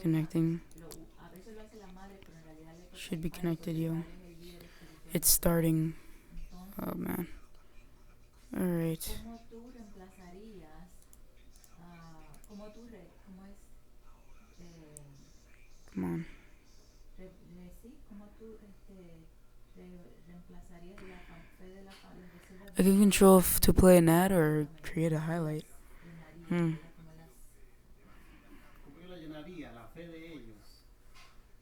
connecting. Should be connected, yo. It's starting. Oh man. Alright. Come on. I can control if to play an ad or create a highlight. Hmm. Como yo la llenaría, la fe de ellos.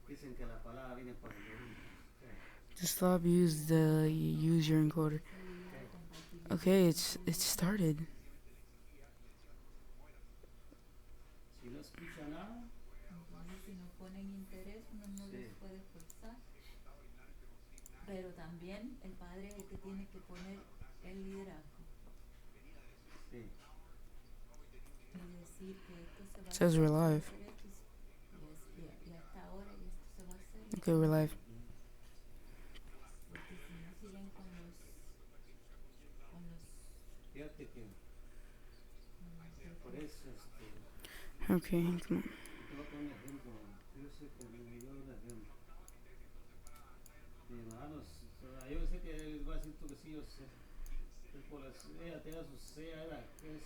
Dicen que la palabra viene por el oído. Just stop. Use your encoder. Okay, it's started. Si no escucha nada, sí. It says we're live. Okay, we're live. Fíjate que por eso, Okay, come on. te voy a poner un ejemplo. Yo sé que me dio un ejemplo. Mi hermanos, yo sé que les va a decir tú que sí, yo sé. Por ella tenga su ella era que es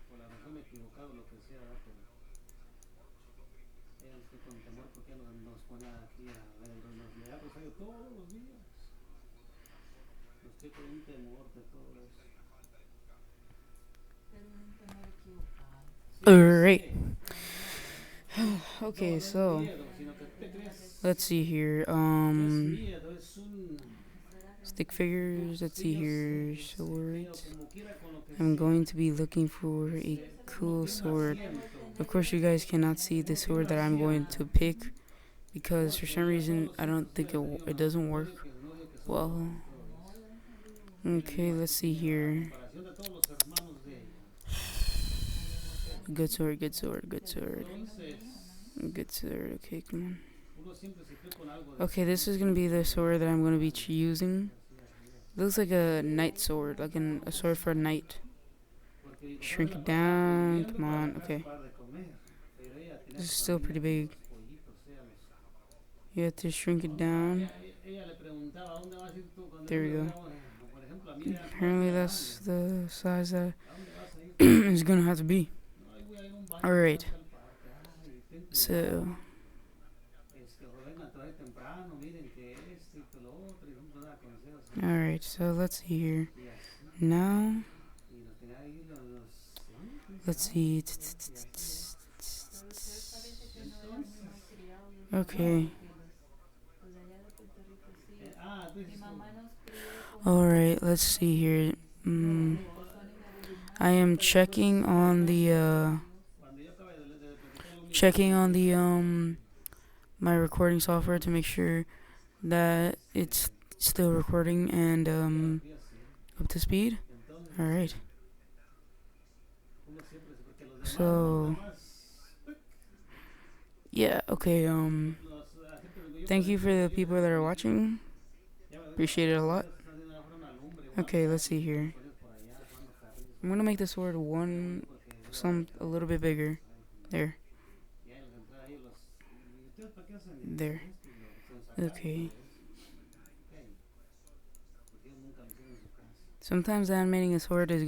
por la razón equivocada o lo que sea, ¿verdad? Pero ella con temor porque nos pone aquí a ver nos le da rosario todos los días. Nos tiene con un temor de todo eso. Sí, Alright. Okay, no, no so miedo, sino que te crees, let's see here. miedo, es un Stick figures. Let's see sí, yo here. sé, pero Swords. como quiera con lo que I'm sea, going to be looking for a uno cool tiene un sword. asiento, Of course, you guys cannot see the uno tiene un sword that I'm going asiento, to pick because for porque some ya todos reason los I don't hijos, think fíjate, yo it doesn't no work digo no digo que son well. malos y todo eso, Okay, tienen let's más que see tienen a here. comparación de todos los hermanos de ella. Good sword, good sword, good sword, Entonces, good sword. Okay, come on. uno siempre se cree con algo de Okay, this is gonna be the sword that I'm gonna be using. It looks like a knight sword, like a sword for a knight. porque mi papá se Shrink la it pasaba down. prohibiendo Come para on. sacarse Okay, para de comer, pero ella tenía this is su still familia pretty con big. los pollitos, o sea, los You have to shrink it no, a down. ella le preguntaba, ¿dónde vas a ir tú? Cuando There we uno go. era, por ejemplo, a mí era toda Apparently, tía that's grande. the size that ¿A dónde vas a ir tú? it's gonna have to be. No, ahí voy a ir a un baño que Alright, está al parque. Ay, ten so cuidado. Vengan a traer temprano, miren que esto y que lo otro, y siempre da consejos y eso. alright, so let's see here. Y así. Now, Y nos tenía ahí sí, quién let's sabe. see. Y así. Entonces, Okay. tú dices Alright, let's see here. I am checking on the cuando yo acabé de platicar lo mismo, checking on the my recording software to make sure that it's sí, still recording and fui así. up to speed. Entonces, Alright. uno siempre, porque los demás nada So más, yeah, okay, la gente, yo por thank you ejemplo, for que the soy people that are watching. ya me ven Appreciate it a los lot. niños que están haciendo afuera una lumbre o Okay, algo, let's see los here. pones por allá, jugando carritos I'm o gonna algo. make the sword Está one bonito porque digo, ay, some qué a little bonito bit se bigger. ves, ay, There. y ahí los entré ahí los, ¿y ustedes para qué hacen There. esto y lo hacen sacar y Okay. todo eso? Okay. Porque ellos nunca lo hicieron en su casa. Sometimes animating a sword is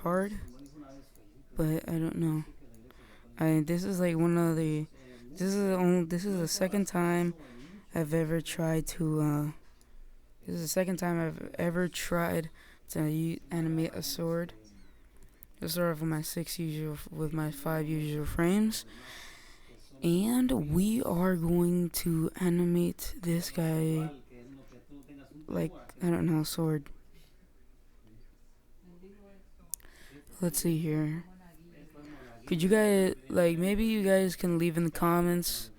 hard, Como dijo una vez Felipe, but I don't know. sí que la iglesia católica This is like one of the this is the second time I've ever tried to this is the second time I've ever tried to animate a sword. I started off with my 5 usual frames, and we are going to animate this guy like I don't know sword. Let's see here. Could you guys like maybe you guys can leave in the comments?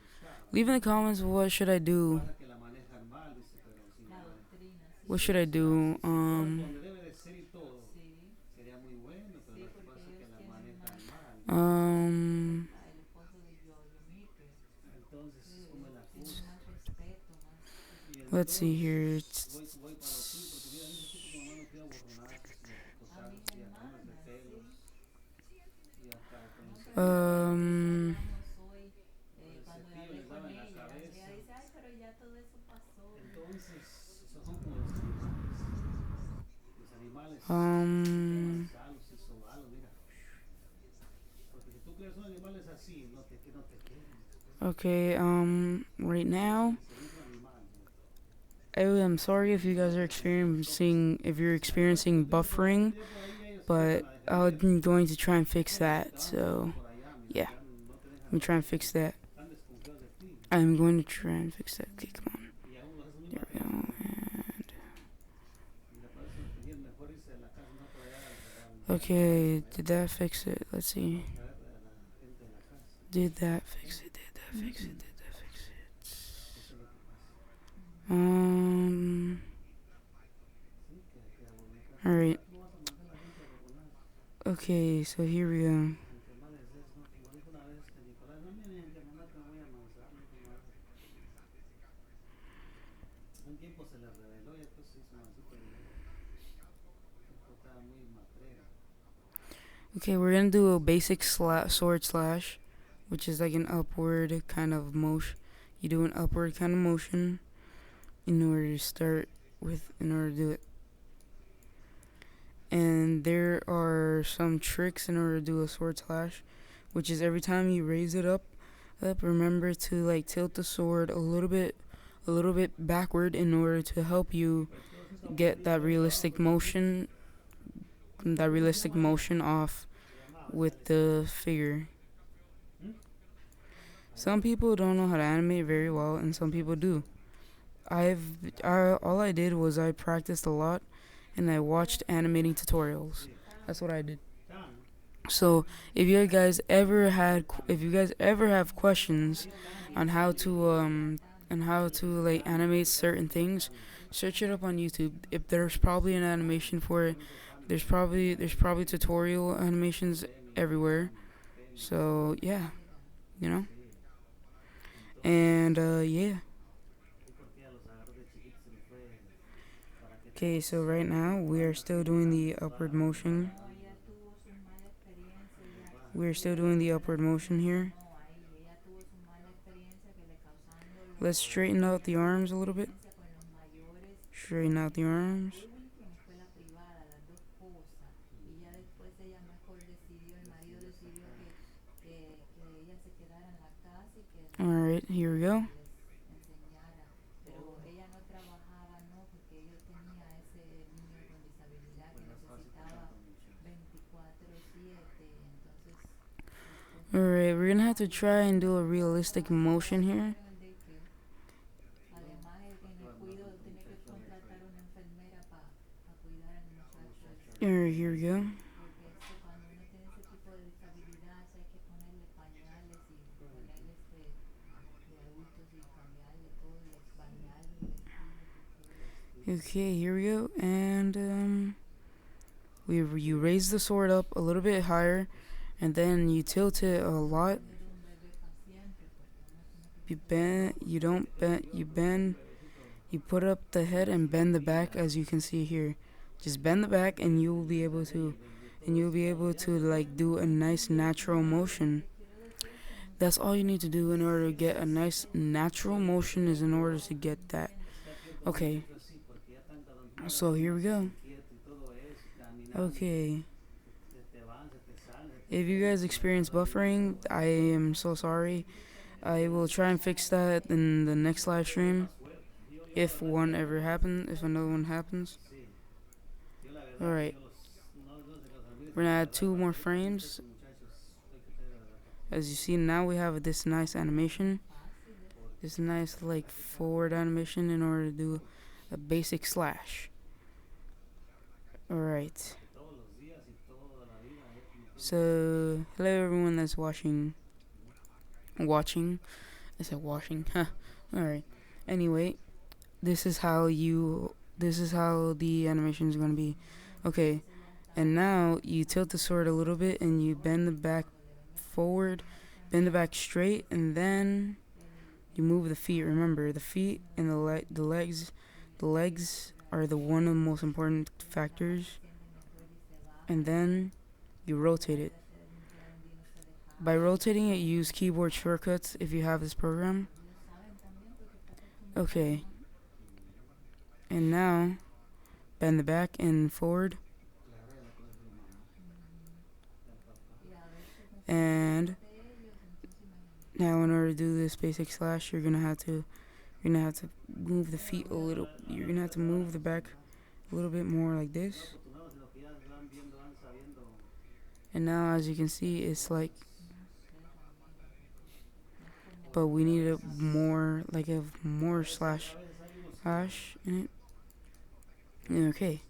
Leave in the comments what should I do? What should I do? Um let's see here. Um Okay, right now, I'm sorry if you guys are experiencing buffering, but I'm going to try and fix that. So, yeah, I'm trying to fix that. I'm going to try and fix that. Okay, come on. There we go. And okay, did that fix it? Let's see. Did that fix it? Did that fix it? Did that fix it? All right. Okay, so here we go. Okay, we're gonna do a basic sword slash, which is like an upward kind of motion. You do an upward kind of motion in order to do it. And there are some tricks in order to do a sword slash, which is every time you raise it up, remember to like tilt the sword a little bit backward in order to help you get that realistic motion off with the figure. Some people don't know how to animate very well, and some people do. All I did was I practiced a lot, and I watched animating tutorials. That's what I did. So if you guys ever have questions on how to like animate certain things, search it up on YouTube. If there's probably an animation for it, there's probably tutorial animations everywhere. So yeah, you know. And yeah. Okay, so right now we are still doing the upward motion. We're still doing the upward motion here. Let's straighten out the arms a little bit. Straighten out the arms. Alright, here we go. Alright, we're gonna have to try and do a realistic motion here. Alright, here we go. Okay, here we go. And you raise the sword up a little bit higher, and then you tilt it a lot. You bend. You don't bend. You bend. You put up the head and bend the back, as you can see here. Just bend the back, and you'll be able to like do a nice natural motion. That's all you need to do in order to get a nice natural motion. Is in order to get that. Okay. So here we go. Okay. If you guys experience buffering, I am so sorry. I will try and fix that in the next live stream. If another one happens. Alright. We're gonna add 2 more frames. As you see now, we have this nice animation. This nice like forward animation in order to do a basic slash. Alright. So, hello everyone that's watching. I said washing. Alright. Anyway, this is how the animation is going to be. Okay. And now you tilt the sword a little bit and you bend the back forward, bend the back straight, and then you move the feet. Remember, the feet and the legs are one of the most important factors. And then you rotate it. By rotating it, use keyboard shortcuts if you have this program. Okay. And now, bend the back and forward. And Now, in order to do this basic slash, you're gonna have to move the feet a little. You're gonna have to move the back a little bit more like this. And now, as you can see, it's like, but we need a more like a more slash in it. Okay.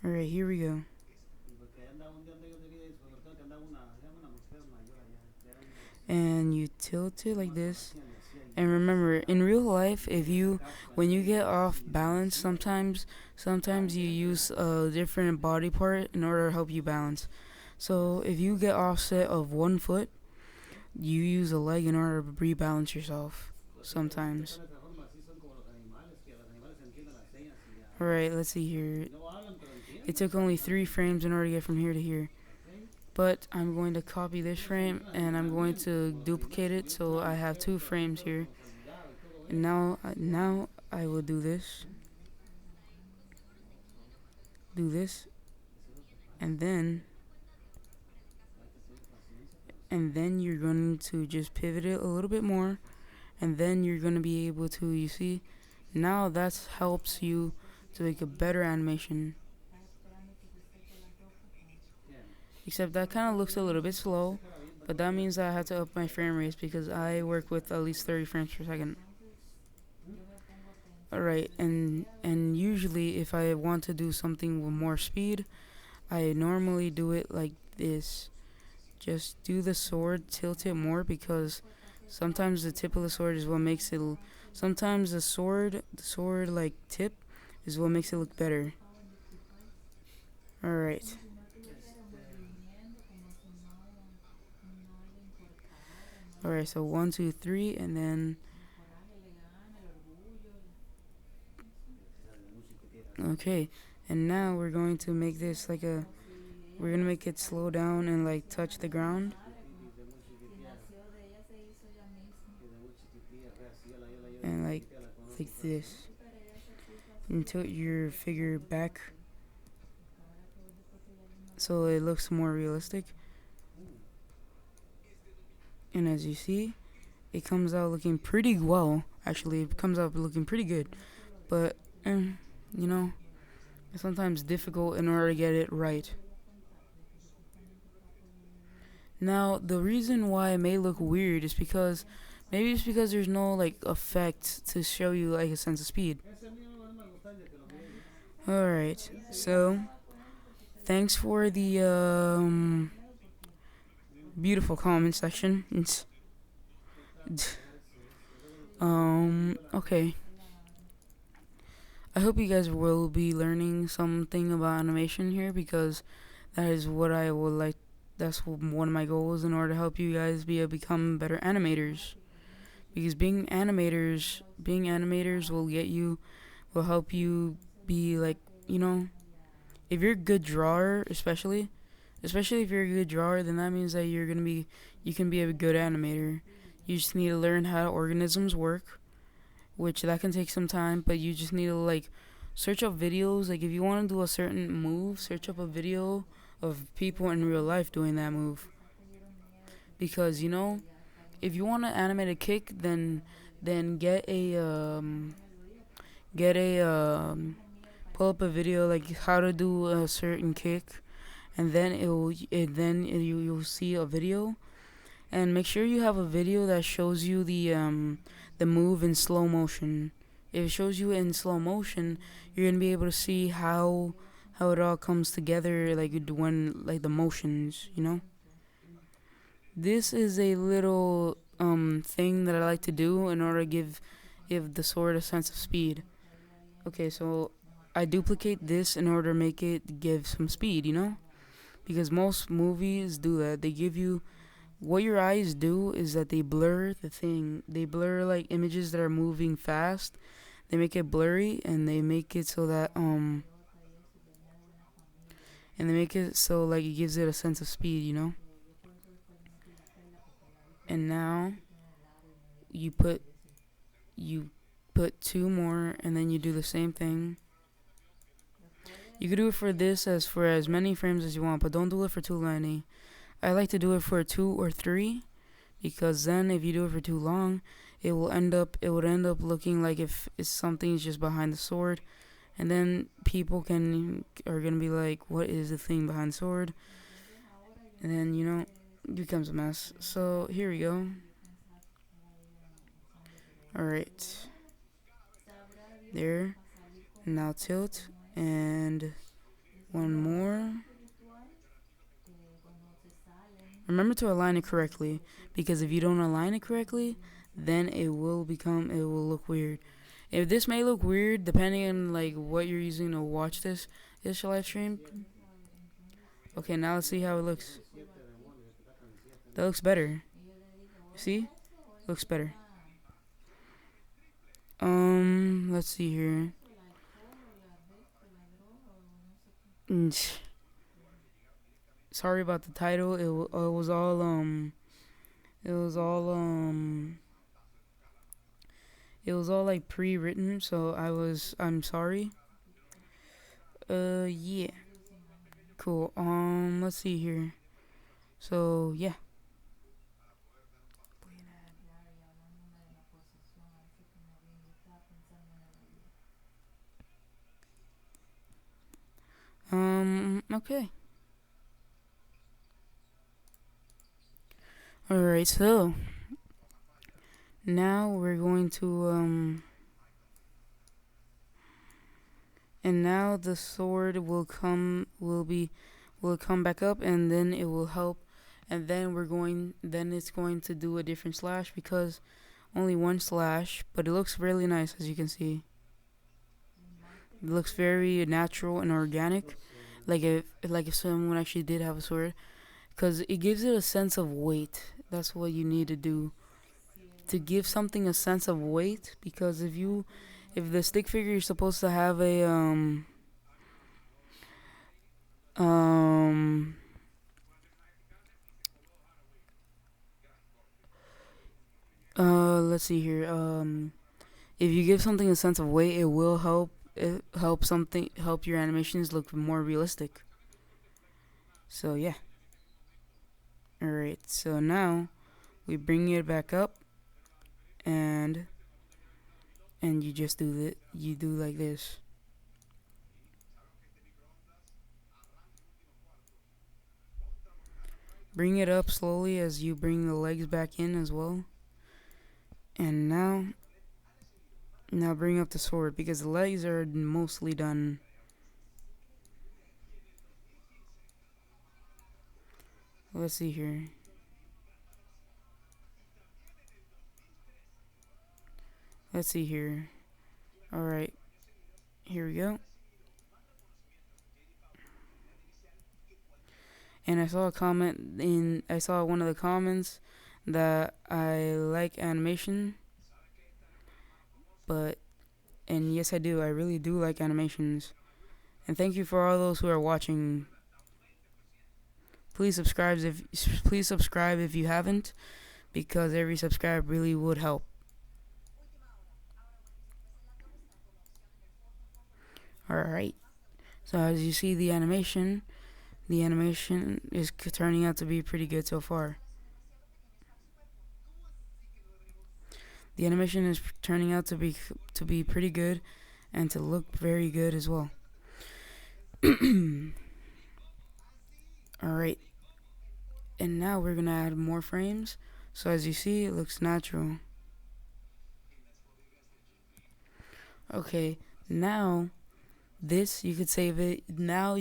All right, here we go. And you tilt it like this. And remember, in real life, when you get off balance, sometimes you use a different body part in order to help you balance. So if you get offset of 1 foot, you use a leg in order to rebalance yourself. Sometimes. All right, let's see here. It took only 3 frames in order to get from here to here. But I'm going to copy this frame and I'm going to duplicate it so I have 2 frames here. And now I will do this, and then you're going to just pivot it a little bit more, and then you're going to be able to, you see, now that helps you to make a better animation. Except that kind of looks a little bit slow, but that means that I have to up my frame rates because I work with at least 30 frames per second. Alright, and usually if I want to do something with more speed, I normally do it like this. Just do the sword, tilt it more, because sometimes the tip of the sword is what makes it. Sometimes the sword like tip is what makes it look better. All right. All right. So 1, 2, 3, and then okay. And now we're going to make this like a. We're gonna make it slow down and like touch the ground. And like this. And tilt your figure back so it looks more realistic. And as you see, it comes out looking pretty well. Actually, it comes out looking pretty good. But, you know, it's sometimes difficult in order to get it right. Now, the reason why it may look weird is because maybe it's because there's no like effect to show you like a sense of speed. Alright, so thanks for the beautiful comment section. Okay. I hope you guys will be learning something about animation here, because that is what I would like. That's one of my goals in order to help you guys be able to become better animators. Because being animators will help you be like, if you're a good drawer, especially if you're a good drawer, then that means that you can be a good animator. You just need to learn how organisms work, which that can take some time, but you just need to like search up videos. Like if you want to do a certain move, search up a video of people in real life doing that move. Because if you want to animate a kick, then get a pull up a video like how to do a certain kick, and then you'll see a video, and make sure you have a video that shows you the move in slow motion. If it shows you in slow motion, you're gonna be able to see how it all comes together, like when like the motions. This is a little thing that I like to do in order to give the sword a sense of speed. Okay, so I duplicate this in order to make it give some speed. Because most movies do that. They give you what your eyes do is that they blur the thing. They blur like images that are moving fast. They make it blurry, and they make it so that like it gives it a sense of speed. And now you put 2 more, and then you do the same thing. You could do it for this as for as many frames as you want, but don't do it for too many. I like to do it for 2 or 3, because then if you do it for too long, it would end up looking like if something's just behind the sword, and then people are gonna be like, what is the thing behind the sword? And then it becomes a mess. So here we go. All right, there. Now tilt and one more. Remember to align it correctly, because if you don't align it correctly, then it will look weird. If this may look weird depending on like what you're using to watch this live stream. Okay, now let's see how it looks. That looks better. See? Looks better. Let's see here. Sorry about the title. It was all it was all it was all like pre-written, so I'm sorry. Yeah. Cool. Let's see here. So, yeah. Okay. Alright, so now we're going to and now the sword will come back up, and then it will help, and then it's going to do a different slash, because only one slash, but it looks really nice, as you can see. It looks very natural and organic, like if someone actually did have a sword, because it gives it a sense of weight. That's what you need to do to give something a sense of weight, because if the stick figure is supposed to have a um let's see here, if you give something a sense of weight, it will help your animations look more realistic. So yeah. Alright, so now we bring it back up, and you just you do like this. Bring it up slowly as you bring the legs back in as well. And now bring up the sword, because the legs are mostly done. Let's see here. Let's see here. Alright, here we go. And I saw one of the comments that I like animation, and yes, I do. I really do like animations. And thank you for all those who are watching. Please subscribe if you haven't, because every subscribe really would help. Alright. So as you see, the animation is turning out to be pretty good so far. The animation is turning out to be pretty good, and to look very good as well. Alright. And now we're gonna add more frames. So as you see, it looks natural. Okay, now this, you could save it. Now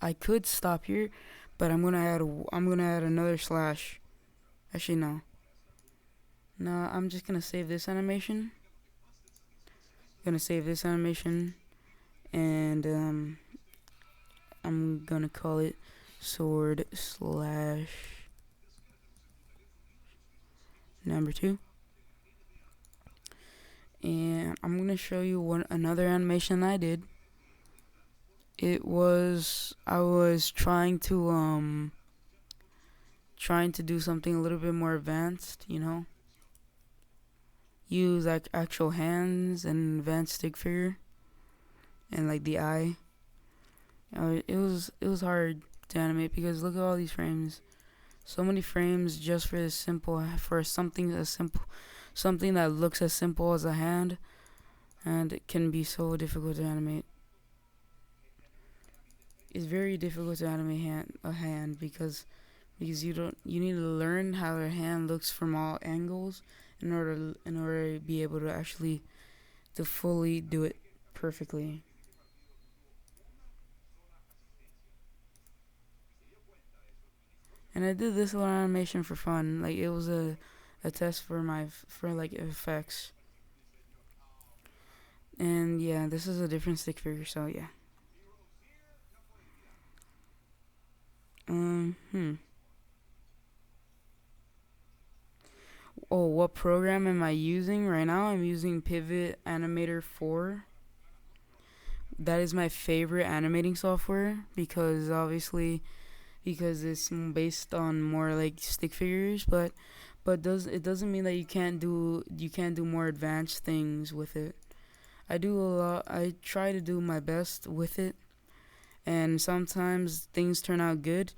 I could stop here, but I'm gonna add another slash. Actually, no. No, I'm just gonna save this animation. And I'm gonna call it sword slash number 2. And I'm gonna show you another animation I did. I was trying to do something a little bit more advanced, use like actual hands and advanced stick figure, and like the eye. it was hard to animate because look at all these frames. So many frames just for this simple for something as simple, something that looks as simple as a hand, and it can be so difficult to animate. It's very difficult to animate a hand because you need to learn how a hand looks from all angles in order to be able to actually to fully do it perfectly. And I did this little animation for fun. Like it was a test for like effects. And yeah, this is a different stick figure, so yeah. Hmm. Oh, what program am I using right now? I'm using Pivot Animator 4. That is my favorite animating software because obviously because it's based on more like stick figures, but does it doesn't mean that you can't do more advanced things with it. I do a lot. I try to do my best with it, and sometimes things turn out good.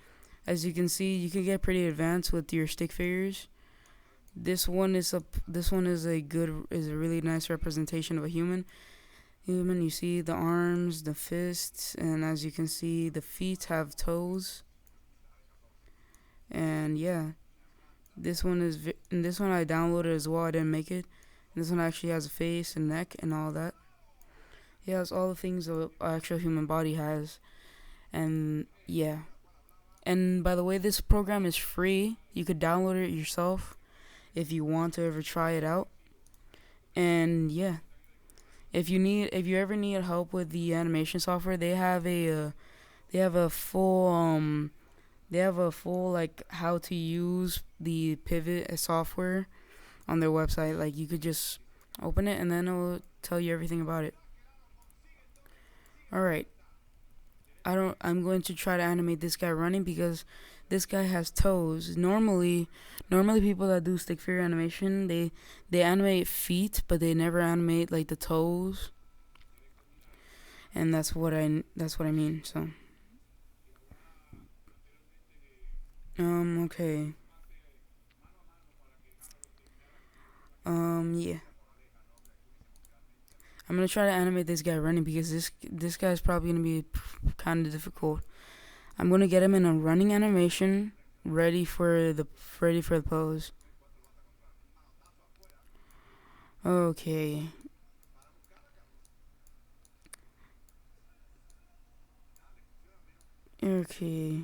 As you can see, you can get pretty advanced with your stick figures. This one is a really nice representation of a human. You see the arms, the fists, and as you can see, the feet have toes. And yeah, and this one I downloaded as well. I didn't make it. And this one actually has a face and neck and all that. It has all the things an actual human body has. And yeah. And by the way, this program is free. You could download it yourself if you want to ever try it out. And yeah, if you ever need help with the animation software, they have a full they have a full like how to use the Pivot software on their website. Like you could just open it and then it will tell you everything about it. All right. I'm going to try to animate this guy running because this guy has toes. Normally people that do stick figure animation, they animate feet, but they never animate like the toes. And that's what I mean. So, okay. Yeah. I'm gonna try to animate this guy running because this guy's probably gonna be kind of difficult. I'm gonna get him in a running animation, ready for the ready for the pose. Okay, okay.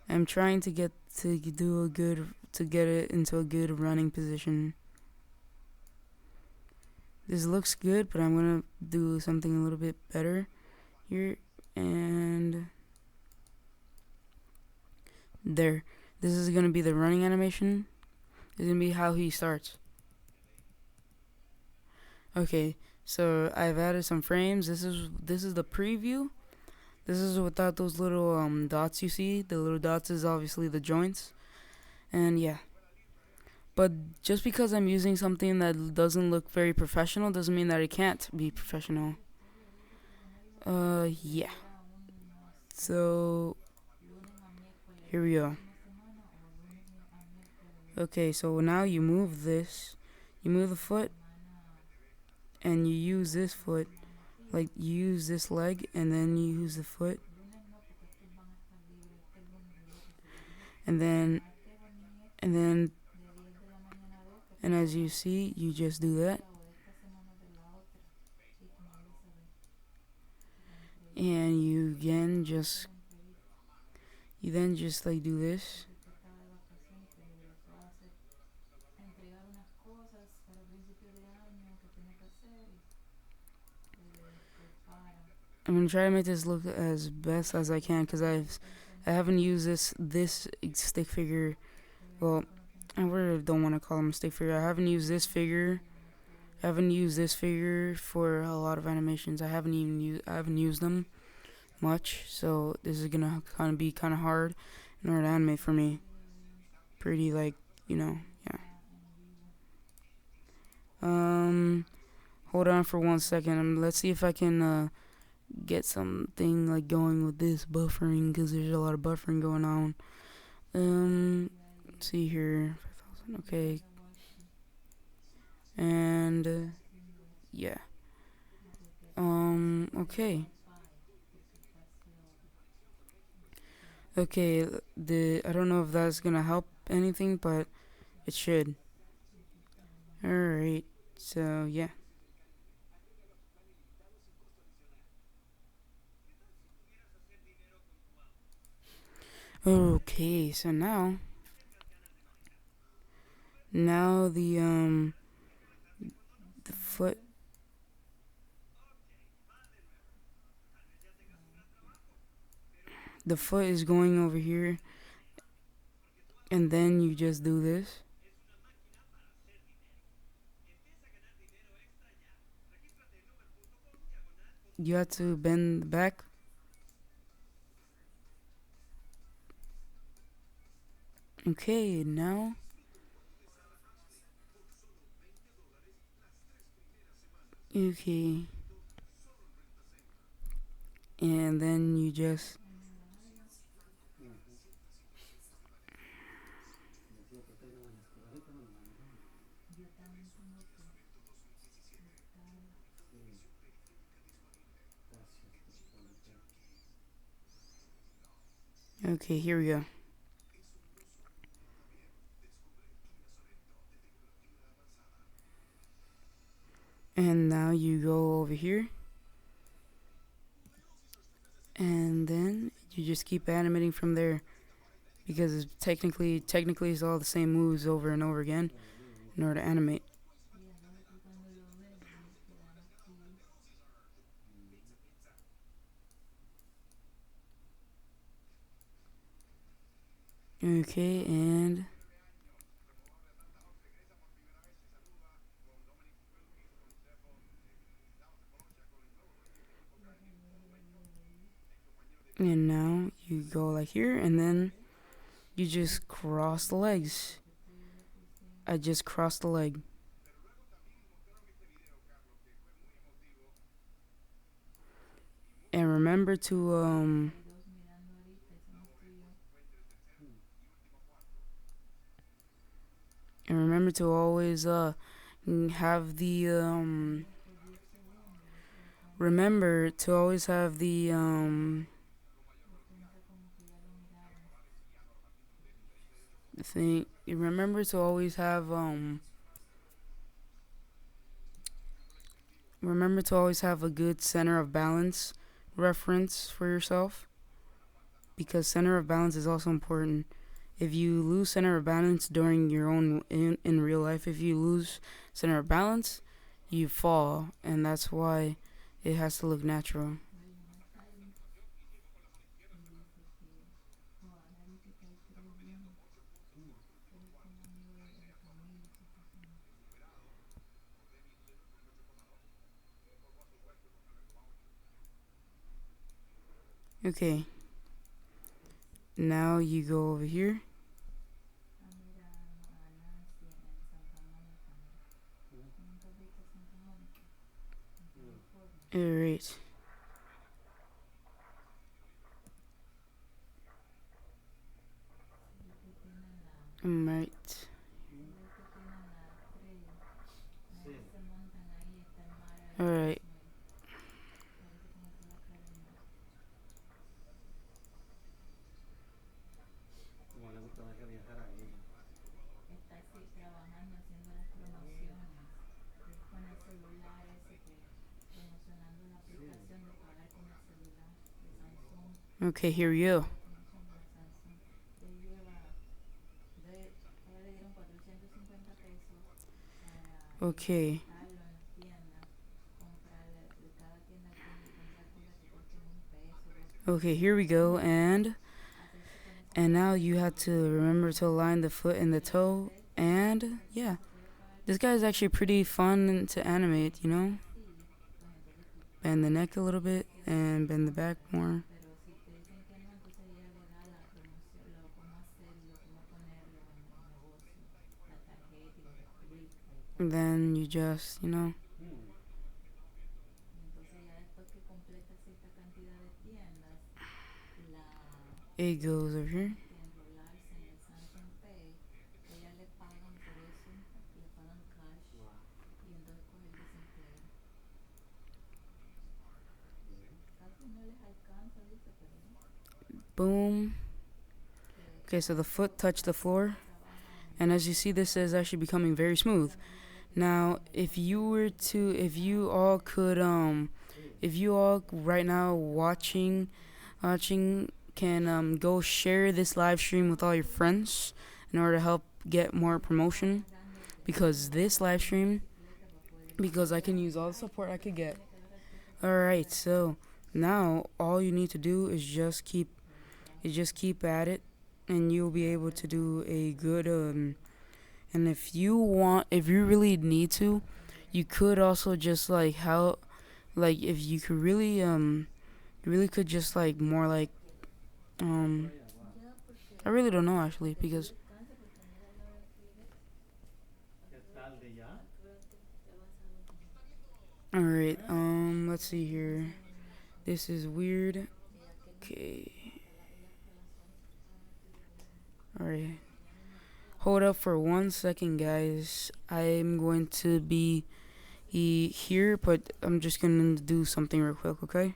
I'm trying to get it into a good running position. This looks good, but I'm gonna do something a little bit better here. And there. This is gonna be the running animation. This is gonna be how he starts. Okay, so I've added some frames. This is the preview. This is without those little dots you see. The little dots is obviously the joints. And yeah. But just because I'm using something that doesn't look very professional doesn't mean that it can't be professional. Yeah. So here we go. Okay, so now you move this. You move the foot and you use this foot. Like you use this leg and then you use the foot. And then and then and as you see, you just do that. And you then just like do this. I'm gonna try to make this look as best as I can because I haven't used this stick figure. Well, I really don't want to call him a stick figure. I haven't used this figure. I haven't used this figure for a lot of animations. I haven't used them much, so this is gonna kind of be kind of hard in order to animate for me. Pretty like yeah. Um, hold on for 1 second. Let's see if I can get something like going with this buffering because there's a lot of buffering going on. Let's see here, 5,000. Okay, and yeah. Okay. Okay. The I don't know if that's gonna help anything, but it should. All right. So yeah. Okay. So now the foot is going over here, and then you just do this. You have to bend the back. Okay. Now. Okay. And then you just. Okay. Here we go. And now you go over here, and then you just keep animating from there because it's technically it's all the same moves over and over again in order to animate. Okay, and now you go like here, and then you just cross the legs. I just crossed the leg. And remember to always have the remember to always have the thing. Remember to always have remember to always have a good center of balance reference for yourself, because center of balance is also important. If you lose center of balance during your own in real life, if you lose center of balance, you fall, and that's why it has to look natural. Okay, now you go over here. Alright. Alright. Alright. Okay, here we go. Okay. Okay, here we go, and now you have to remember to align the foot and the toe, and yeah, this guy is actually pretty fun to animate. Bend the neck a little bit and bend the back more. And then you just it goes over here. Boom. Okay, so the foot touched the floor, and as you see, this is actually becoming very smooth. Now, if you all could, if you all right now watching can go share this live stream with all your friends in order to help get more promotion, because this live stream, because I can use all the support I could get. All right, so now all you need to do is just keep at it, and you'll be able to do a good and if you really need to, you could also just like how like if you could really you really could just like more like um I really don't know actually because all right, let's see here. This is weird. Okay. All right. Hold up for 1 second, guys. I'm going to be here, but I'm just gonna do something real quick, okay?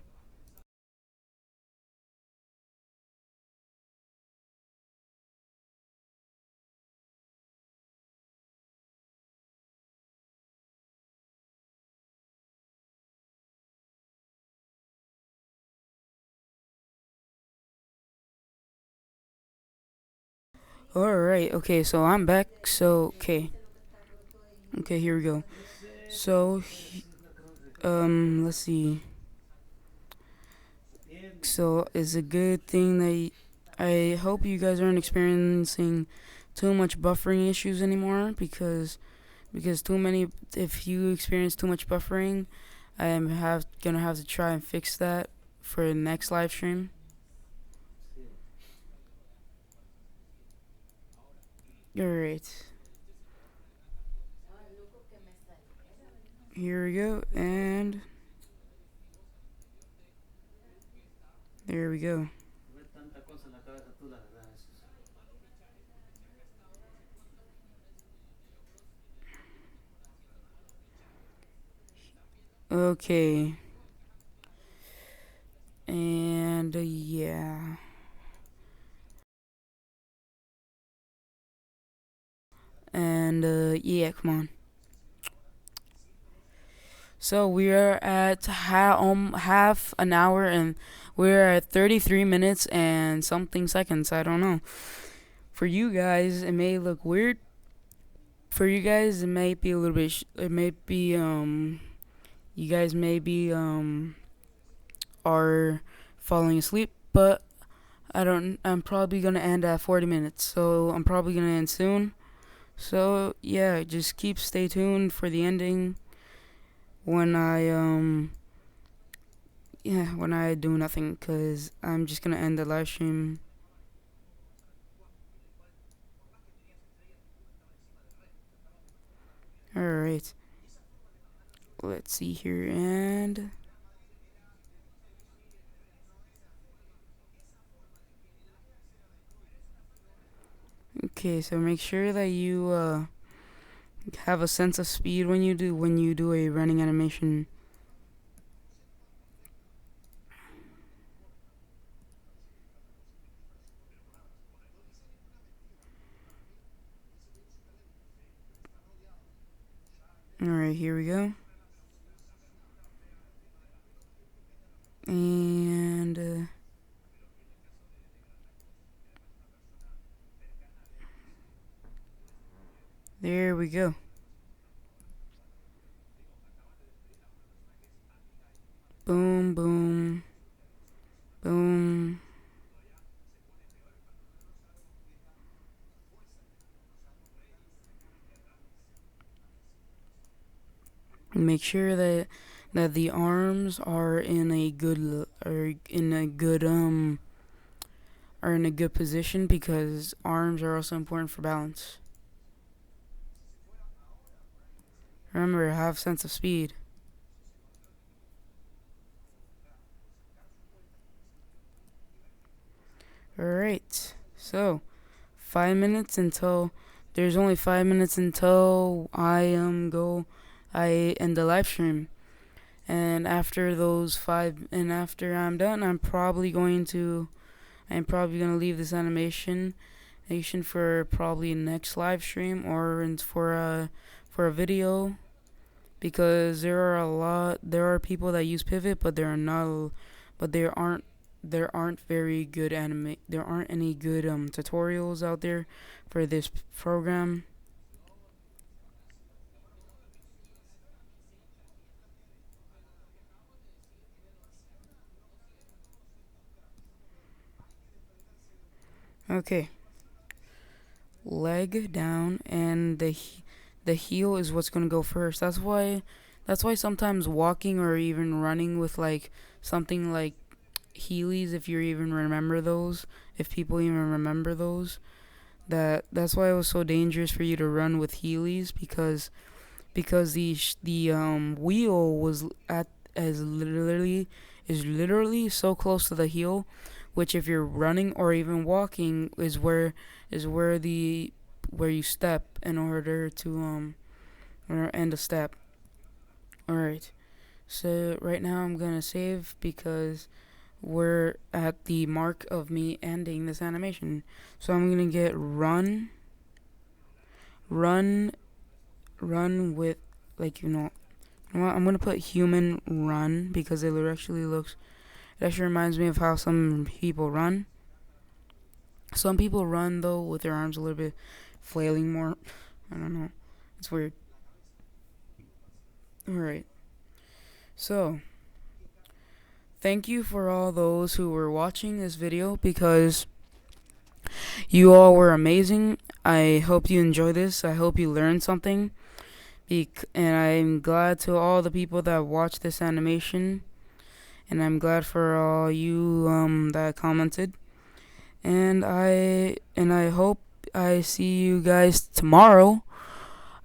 All right. Okay. So I'm back. So okay. Okay. Here we go. So let's see. So it's a good thing that I hope you guys aren't experiencing too much buffering issues anymore because too many if you experience too much buffering, I am gonna have to try and fix that for the next live stream. All right. Here we go, and there we go. Okay. And yeah. And yeah, come on. So we are at half an hour and we're at 33 minutes and something seconds. I don't know. For you guys, it may look weird. For you guys, it may be a little bit. It may be you guys maybe are falling asleep, but I don't. I'm probably gonna end at 40 minutes, so I'm probably gonna end soon. So yeah, just stay tuned for the ending when when I do nothing, cause I'm just gonna end the live stream. All right, let's see here and okay. So make sure that you have a sense of speed when you do a running animation. All right, here we go. And there we go. Boom, boom, boom. Make sure that the arms are in a good are in a good position because arms are also important for balance. Remember, have sense of speed. Alright. So 5 minutes until there's only 5 minutes until I end the live stream. And after those five and after I'm done, I'm probably gonna leave this animation for probably next live stream or for a video, because there are people that use pivot, but but there aren't very good there aren't any good tutorials out there for this program. Okay, leg down, and the heel is what's gonna go first. That's why sometimes walking or even running with like something like Heelys, if you even remember those, if people even remember those, that's why it was so dangerous for you to run with Heelys, because the wheel was at as literally is literally so close to the heel, which if you're running or even walking is where you step in order to or end a step. All right. So right now I'm gonna save because we're at the mark of me ending this animation. So I'm gonna get run, run with like I'm gonna put human run because it actually reminds me of how some people run. Some people run though with their arms a little bit flailing more. I don't know. It's weird. All right. So thank you for all those who were watching this video, because you all were amazing. I hope you enjoy this. I hope you learned something. And I'm glad to all the people that watched this animation. And I'm glad for all you that commented. And I hope I see you guys tomorrow.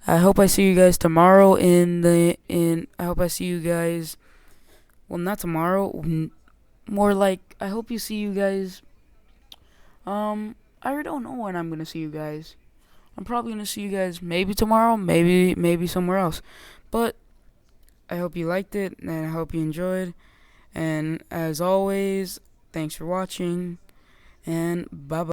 I hope I see you guys tomorrow in I hope I see you guys, well, not tomorrow, more like I hope you see you guys I don't know when I'm going to see you guys. I'm probably going to see you guys maybe tomorrow, maybe somewhere else. But I hope you liked it and I hope you enjoyed. And as always, thanks for watching and bye bye.